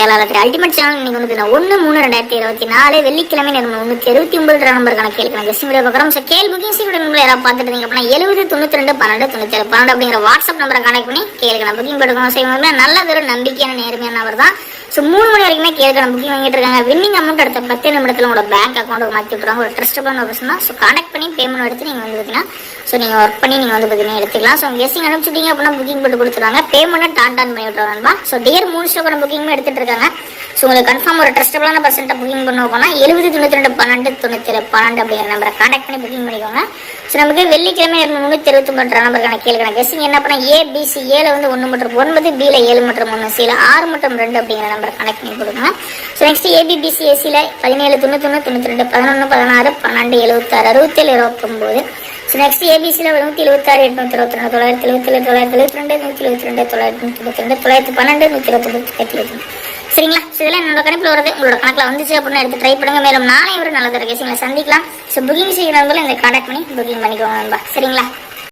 Kerala ultimate channel நீங்க வந்து 1/3/2024 வெள்ளிக்கிழமை நேரம் 369 நம்பருக்கான கேள்வி கெஸ்டிங் வீடியோ பார்க்குறோம். ஸோ கேள்வி புக்கிங் சீக்கிரம் நம்பர் யாராவது பார்த்துட்டு இருந்தீங்க அப்படின்னா 70 92 12 97 12 அப்படிங்கிற வாட்ஸ்அப் நம்பரை கனெக்ட் பண்ணி கேளுங்க புக்கிங் போட்டுக்கணும். செய்வது நல்ல ஒரு நம்பிக்கையான நேர்மையான நபர் தான். ஸோ 3 மணி வரைக்குமே கேட்கணும் புக்கிங் வாங்கிட்டு இருக்காங்க. வின்னிங் அமௌண்ட் அடுத்த 10 நிமிடத்தில் உங்களோட பேங்க் அக்கௌண்ட்டுக்கு மாற்றி விட்டுருவாங்க. ஒரு ட்ரஸ்டபிளான ஒரு பர்சன் தான். ஸோ கான்டாக்ட் பண்ணி பேமெண்ட் எடுத்து நீங்கள் வந்து பார்த்தீங்கன்னா ஸோ நீங்கள் ஒர்க் பண்ணி நீங்கள் வந்து பார்த்தீங்கன்னா எடுத்துக்கலாம். ஸோ கெஸ்டிங் அனுப்பிச்சுட்டீங்க அப்படின்னா புக்கிங் போட்டு கொடுத்துருவாங்க. பேமெண்ட் டான் பண்ணி விட்டுருவாங்க. ஸோ டியர் 3 ஸ்டோக்கான புக்கிங் எடுத்துட்டு இருக்காங்க. ஸோ உங்களுக்கு கன்ஃபார்ம் ஒரு ட்ரஸ்டபிளான பர்சன்ட்டை புக்கிங் பண்ண போனால் 70 92 12 97 12 அப்படிங்கிற நம்பரை கான்டாக்ட் பண்ணி புக்கிங் பண்ணிக்கோங்க. ஸோ நமக்கு வெள்ளிக்கிழமை 379 நம்பருக்கான கேள்வி கெஸ்டிங் என்ன பண்ணால் ஏபிசி ஏல வந்து 1 மற்றும் 9 பியில் 7 மற்றும் 1 சில 6 மற்றும் 2 அப்படிங்கிற நம்பரை கனெக்ட் பண்ணி கொடுங்க. ஸோ நெக்ஸ்ட் ஏபிபிசி ஏசியில் 17 91 92 11 16 12 76 67 29. ஸோ நெக்ஸ்ட் ஏபிசியில் 176 822 977 972 922 922 912 சரிங்களா? ஸோ இதெல்லாம் என்னோட கணக்கில் வருது. உங்களோட கணக்கில் வந்துச்சு அப்படின்னு எடுத்து ட்ரை பண்ணுங்க. மேலும் நாளை ஒரு நல்ல கேசிங்களை சந்திக்கலாம். ஸோ புக்கிங் செய்கிறவங்களும் இந்த கான்டாக்ட் பண்ணி புக்கிங் பண்ணிக்கோங்க நண்பா. சரிங்களா?